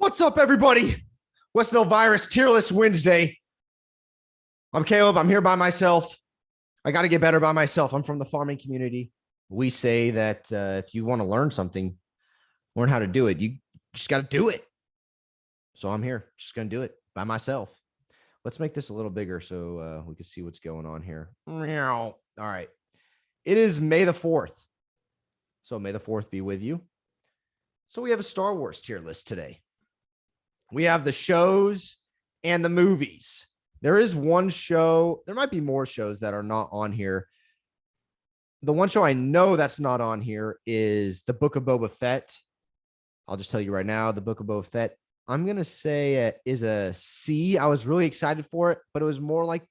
What's up, everybody? West Nile Virus Tier List Wednesday. I'm Caleb. I'm here by myself. I got to get better by myself. I'm from the farming community. We say that if you want to learn something, learn how to do it. You just got to do it. So I'm here, just going to do it by myself. Let's make this a little bigger so we can see what's going on here. All right. It is May the 4th. So may the 4th be with you. So we have a Star Wars tier list today. We have the shows and the movies. There is one show. There might be more shows that are not on here. The one show I know that's not on here is The Book of Boba Fett. I'll just tell you right now, The Book of Boba Fett, I'm going to say is a C. I was really excited for it, but it was more like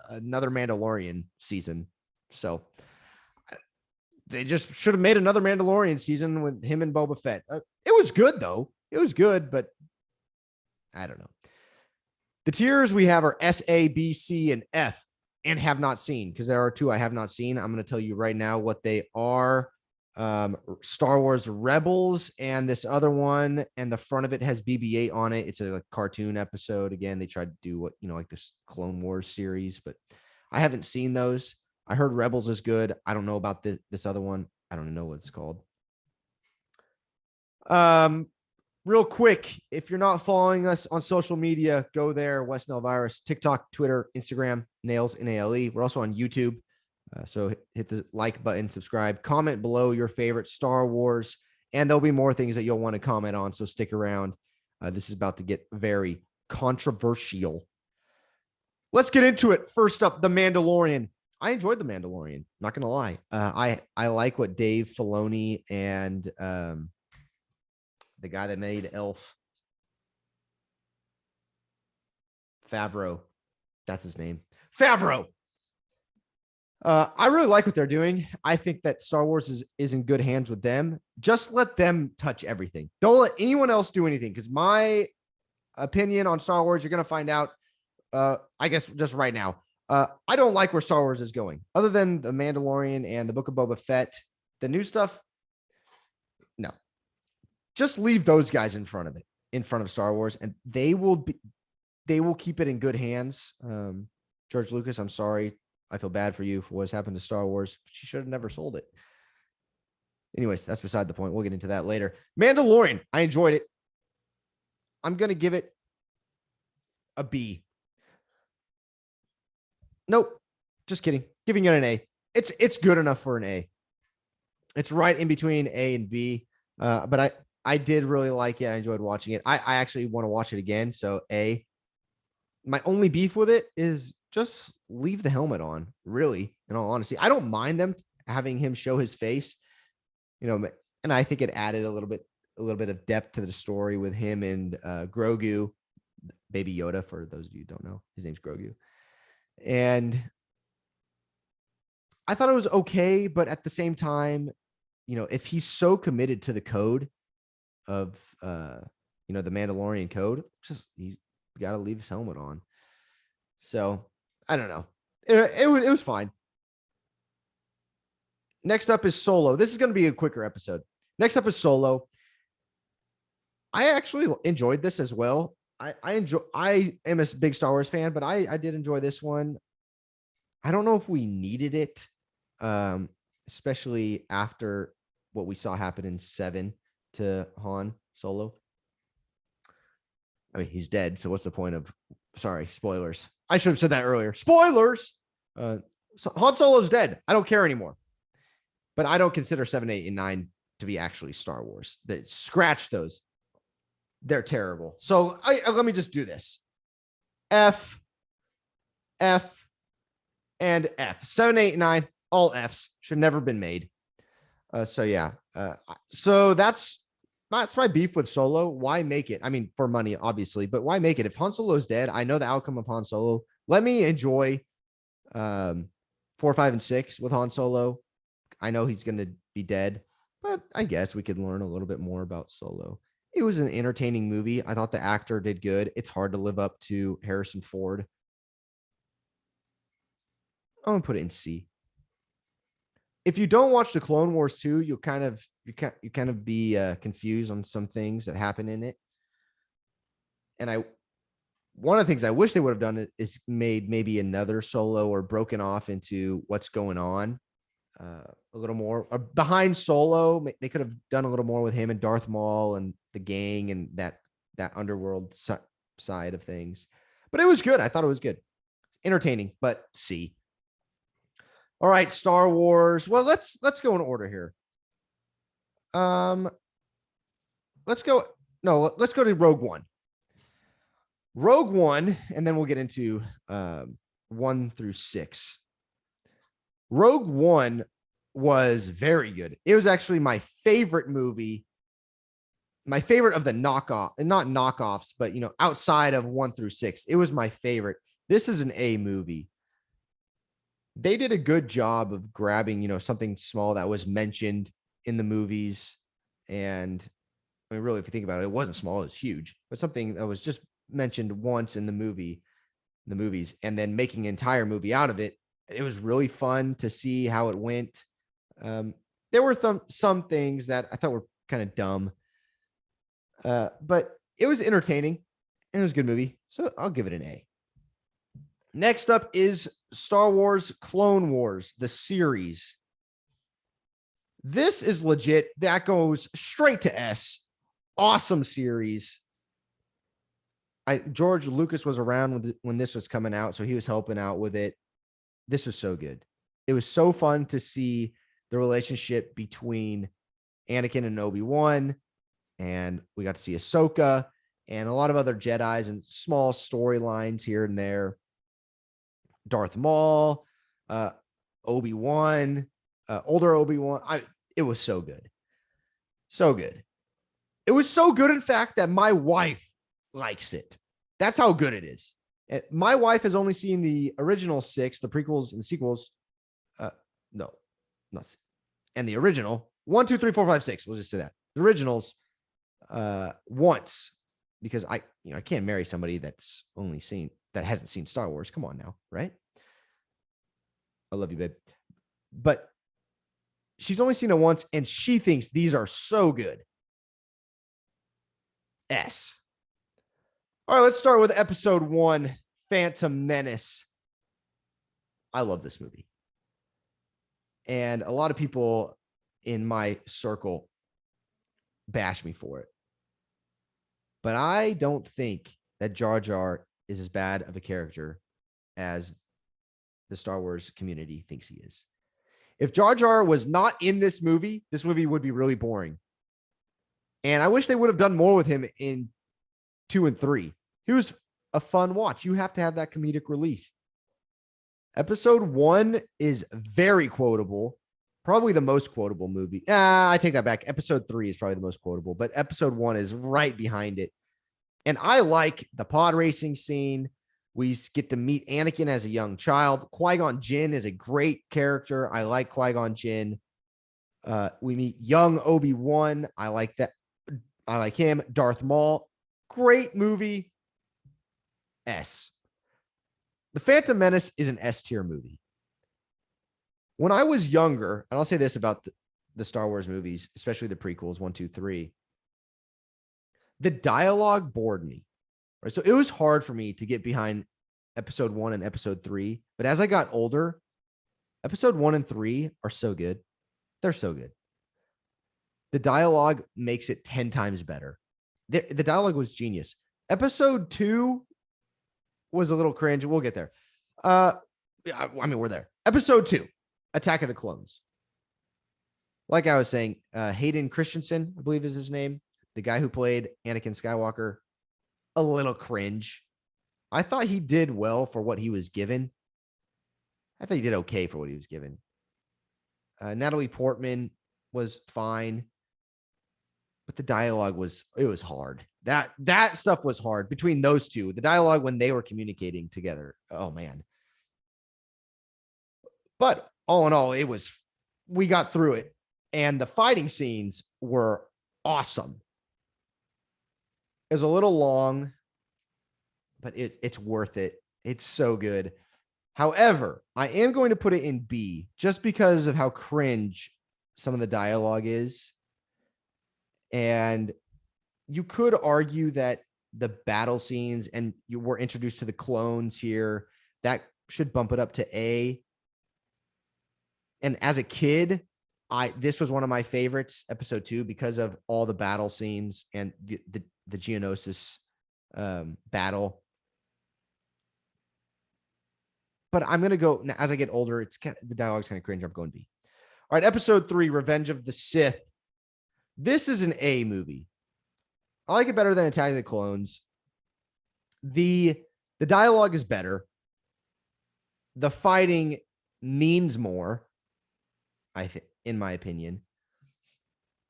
another Mandalorian season. So they just should have made another Mandalorian season with him and Boba Fett. It was good, though. It was good, but I don't know. The tiers we have are S, A, B, C, and F, and have not seen, because there are two I have not seen. I'm going to tell you right now what they are. Star Wars Rebels and this other one, and the front of it has BB-8 on it. It's a cartoon episode. Again, they tried to do what, like this Clone Wars series, but I haven't seen those. I heard Rebels is good. I don't know about this other one. I don't know what it's called. Real quick, if you're not following us on social media, go there. West Nile Virus, TikTok, Twitter, Instagram, Nails, Nale. We're also on YouTube. So hit the like button, subscribe, comment below your favorite Star Wars, and there'll be more things that you'll want to comment on. So stick around. This is about to get very controversial. Let's get into it. First up, The Mandalorian. I enjoyed The Mandalorian. Not going to lie. I like what Dave Filoni and the guy that made Elf, Favreau. That's his name. Favreau. I really like what they're doing. I think that Star Wars is in good hands with them. Just let them touch everything. Don't let anyone else do anything, because my opinion on Star Wars, you're going to find out, I guess, just right now. I don't like where Star Wars is going. Other than The Mandalorian and The Book of Boba Fett, the new stuff, no. Just leave those guys in front of Star Wars, and they will keep it in good hands. George Lucas, I'm sorry. I feel bad for you for what's happened to Star Wars. She should have never sold it. Anyways, that's beside the point. We'll get into that later. Mandalorian, I enjoyed it. I'm going to give it a B. Nope. Just kidding. Giving it an A. It's good enough for an A. It's right in between A and B. But I did really like it. I enjoyed watching it. I actually want to watch it again. So A. My only beef with it is just leave the helmet on, really, in all honesty. I don't mind them having him show his face, and I think it added a little bit of depth to the story with him and Grogu, Baby Yoda, for those of you who don't know. His name's Grogu. And I thought it was okay, but at the same time, if he's so committed to the code of, the Mandalorian code, he's got to leave his helmet on. So I don't know. It was fine. Next up is Solo. This is going to be a quicker episode. Next up is Solo. I actually enjoyed this as well. I am a big Star Wars fan, but I did enjoy this one. I don't know if we needed it, especially after what we saw happen in 7 to Han Solo. I mean, he's dead, so what's the point of... Sorry, spoilers. I should have said that earlier. Spoilers! So Han Solo's dead. I don't care anymore. But I don't consider 7, 8, and 9 to be actually Star Wars. Scratch those. They're terrible. So let me just do this. F, and F. 7, 8, 9, all Fs. Should never have been made. So that's my beef with Solo. Why make it? I mean, for money, obviously, but why make it? If Han Solo's dead, I know the outcome of Han Solo. Let me enjoy 4, 5, and 6 with Han Solo. I know he's going to be dead, but I guess we could learn a little bit more about Solo. It was an entertaining movie. I thought the actor did good. It's hard to live up to Harrison Ford. I'm going to put it in C. If you don't watch the Clone Wars 2, you'll kind of be confused on some things that happen in it. And one of the things I wish they would have done is made maybe another Solo or broken off into what's going on a little more. Behind Solo, they could have done a little more with him and Darth Maul and the gang and that underworld side of things. But it was good. I thought it was good. Entertaining, but C. All right, Star Wars. Well, let's go in order here. Let's go to Rogue One. Rogue One, and then we'll get into 1 through 6. Rogue One was very good. It was actually my favorite movie. My favorite of the knockoff, and not knockoffs, but outside of 1 through 6. It was my favorite. This is an A movie. They did a good job of grabbing, something small that was mentioned in the movies. And I mean, really, if you think about it, it wasn't small, it was huge, but something that was just mentioned once in the movies, and then making an entire movie out of it. It was really fun to see how it went. There were some things that I thought were kind of dumb, but it was entertaining and it was a good movie. So I'll give it an A. Next up is Star Wars Clone Wars, the series. This is legit. That goes straight to S. Awesome series. George Lucas was around when this was coming out, so he was helping out with it. This was so good. It was so fun to see the relationship between Anakin and Obi-Wan, and we got to see Ahsoka and a lot of other Jedis and small storylines here and there. Darth Maul, Obi-Wan, older Obi-Wan. It was so good. So good. It was so good, in fact, that my wife likes it. That's how good it is. My wife has only seen the original 6, the prequels and the sequels. No, not. And the original 1, 2, 3, 4, 5, 6. We'll just say that the originals once, because I can't marry somebody that hasn't seen Star Wars. Come on now, right? I love you, babe. But she's only seen it once, and she thinks these are so good. S. All right, let's start with episode 1, Phantom Menace. I love this movie. And a lot of people in my circle bash me for it. But I don't think that Jar Jar is as bad of a character as the Star Wars community thinks he is. If Jar Jar was not in this movie would be really boring. And I wish they would have done more with him in 2 and 3. He was a fun watch. You have to have that comedic relief. Episode 1 is very quotable. Probably the most quotable movie. I take that back. Episode 3 is probably the most quotable, but episode 1 is right behind it. And I like the pod racing scene. We get to meet Anakin as a young child. Qui-Gon Jinn is a great character. I like Qui-Gon Jinn. We meet young Obi-Wan. I like that. I like him. Darth Maul. Great movie. S. The Phantom Menace is an S tier movie. When I was younger, and I'll say this about the Star Wars movies, especially the prequels, 1, 2, 3, the dialogue bored me. Right? So it was hard for me to get behind episode 1 and episode 3. But as I got older, episode 1 and 3 are so good. They're so good. The dialogue makes it 10 times better. The dialogue was genius. Episode 2 was a little cringe. We'll get there. I mean, we're there. Episode 2, Attack of the Clones. Like I was saying, Hayden Christensen, I believe is his name, the guy who played Anakin Skywalker, a little cringe. I thought he did well for what he was given. I thought he did okay for what he was given. Natalie Portman was fine, but the dialogue was hard. That stuff was hard between those two. The dialogue when they were communicating together. Oh man. But all in all, we got through it, and the fighting scenes were awesome. It was a little long, but it's worth it. It's so good. However, I am going to put it in B just because of how cringe some of the dialogue is. And you could argue that the battle scenes, and you were introduced to the clones here. That should bump it up to A. And as a kid, this was one of my favorites, episode 2, because of all the battle scenes and the Geonosis battle. But I'm gonna go as I get older. The dialogue's kind of cringe. I'm going B. All right, episode 3, Revenge of the Sith. This is an A movie. I like it better than Attack of the Clones. The dialogue is better. The fighting means more, I think, in my opinion.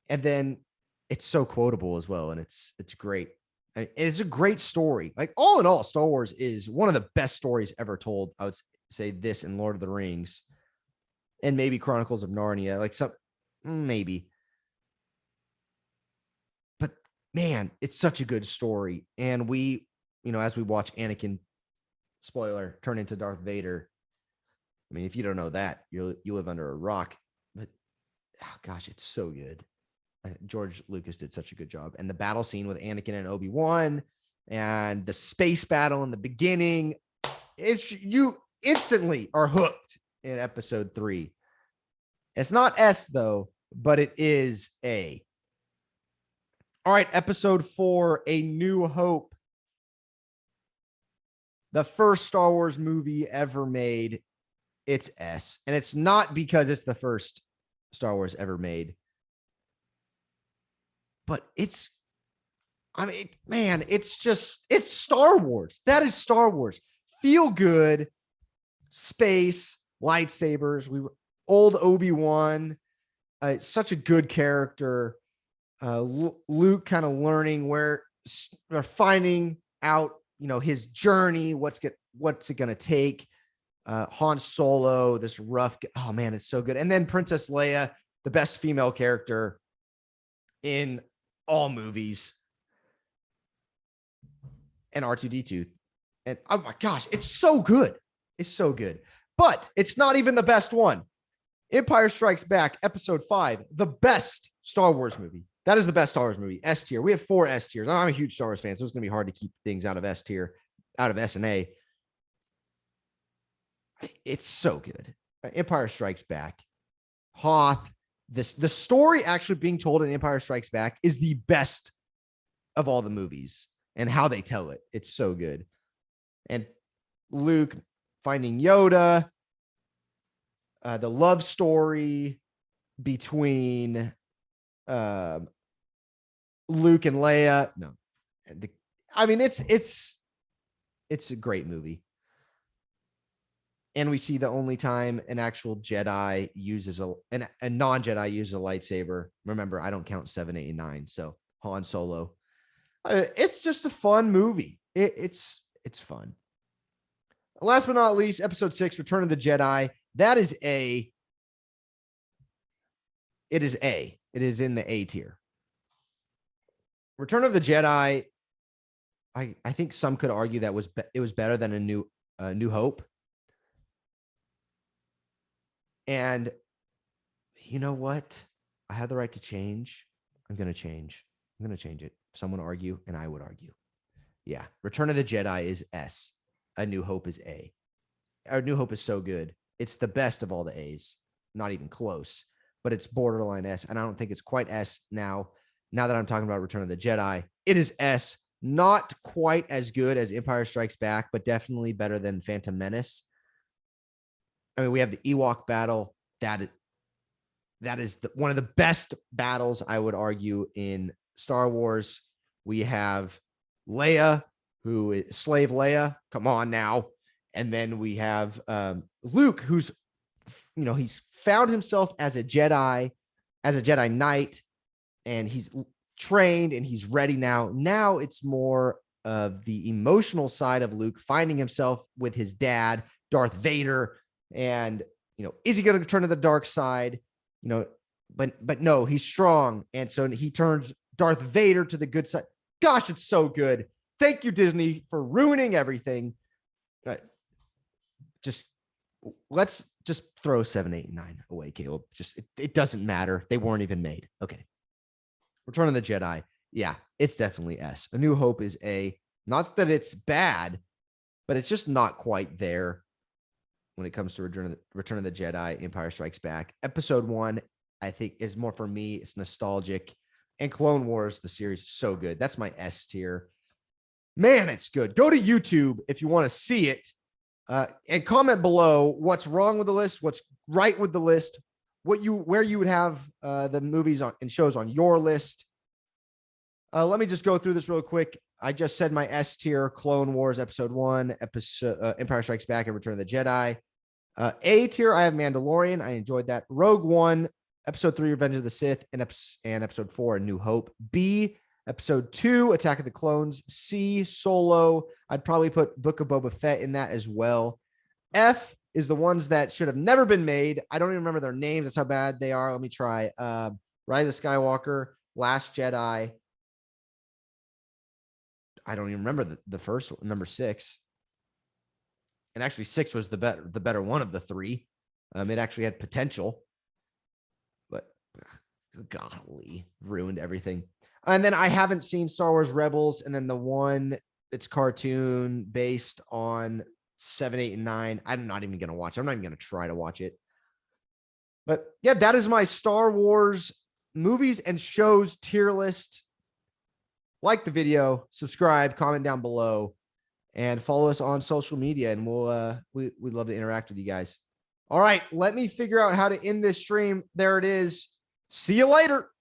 And then it's so quotable as well, and it's great. It's a great story. Like, all in all, Star Wars is one of the best stories ever told. I would say this and Lord of the Rings, and maybe Chronicles of Narnia. Like, maybe. But man, it's such a good story. And we, as we watch Anakin, spoiler, turn into Darth Vader. I mean, if you don't know that, you live under a rock. But gosh, it's so good. George Lucas did such a good job. And the battle scene with Anakin and Obi-Wan and the space battle in the beginning, you instantly are hooked in episode 3. It's not S though, but it is A. All right, episode 4, A New Hope. The first Star Wars movie ever made. It's S. And it's not because it's the first Star Wars ever made. But it's Star Wars. That is Star Wars. Feel good, space, lightsabers. Old Obi-Wan, such a good character. Luke kind of learning finding out, his journey. What's it going to take? Han Solo, this rough. Oh man, it's so good. And then Princess Leia, the best female character in all movies, and R2-D2. And oh my gosh, it's so good. It's so good. But it's not even the best one. Empire Strikes Back, episode 5, the best Star Wars movie. That is the best Star Wars movie. S tier. We have 4 S tiers. I'm a huge Star Wars fan, so it's going to be hard to keep things out of S tier, out of S and A. It's so good. Empire Strikes Back. Hoth. The story actually being told in Empire Strikes Back is the best of all the movies, and how they tell it. It's so good. And Luke finding Yoda, the love story between Luke and Leia. No, it's a great movie. And we see the only time an actual Jedi uses a non-Jedi uses a lightsaber. Remember, I don't count 7, 8, and 9. So Han Solo. It's just a fun movie. It's fun. Last but not least, episode 6, Return of the Jedi. That is A. It is A. It is in the A tier. Return of the Jedi. I think some could argue that it was better than a New Hope. And you know what? I had the right to change. I'm going to change. I'm going to change it. Someone argue, and I would argue. Yeah. Return of the Jedi is S. A New Hope is A. A New Hope is so good. It's the best of all the A's. Not even close. But it's borderline S. And I don't think it's quite S now. Now that I'm talking about Return of the Jedi, it is S. Not quite as good as Empire Strikes Back, but definitely better than Phantom Menace. I mean, we have the Ewok battle. That is one of the best battles, I would argue, in Star Wars. We have Leia, who is Slave Leia. Come on now. And then we have Luke, who's, he's found himself as a Jedi Knight, and he's trained and he's ready now. Now it's more of the emotional side of Luke finding himself with his dad, Darth Vader. And, is he going to turn to the dark side? But no, he's strong. And so he turns Darth Vader to the good side. Gosh, it's so good. Thank you, Disney, for ruining everything. Let's just throw 7, 8, and 9 away, Caleb. It doesn't matter. They weren't even made. Okay. Return of the Jedi Yeah, it's definitely S. A New Hope is A. Not that it's bad, but it's just not quite there when it comes to Return of the Jedi, Empire Strikes Back. Episode 1, I think, is more for me. It's nostalgic. And Clone Wars, the series, is so good. That's my S tier. Man, it's good. Go to YouTube if you want to see it. And comment below what's wrong with the list, what's right with the list, where you would have the movies and shows on your list. Let me just go through this real quick. I just said my S tier: Clone Wars Episode 1, Empire Strikes Back, and Return of the Jedi. A tier, I have Mandalorian. I enjoyed that. Rogue One, Episode 3, Revenge of the Sith, and Episode 4, A New Hope. B, Episode 2, Attack of the Clones. C, Solo. I'd probably put Book of Boba Fett in that as well. F is the ones that should have never been made. I don't even remember their names. That's how bad they are. Let me try. Rise of Skywalker, Last Jedi. I don't even remember the first one, number 6. And actually 6 was the better one of the 3. It actually had potential, but golly, ruined everything. And then I haven't seen Star Wars Rebels, and then the one that's cartoon based on 7, 8, and 9. I'm not even going to watch it. I'm not even going to try to watch it. But yeah, that is my Star Wars movies and shows tier list. Like the video, subscribe, comment down below, and follow us on social media, and we'd love to interact with you guys. All right, let me figure out how to end this stream. There it is. See you later.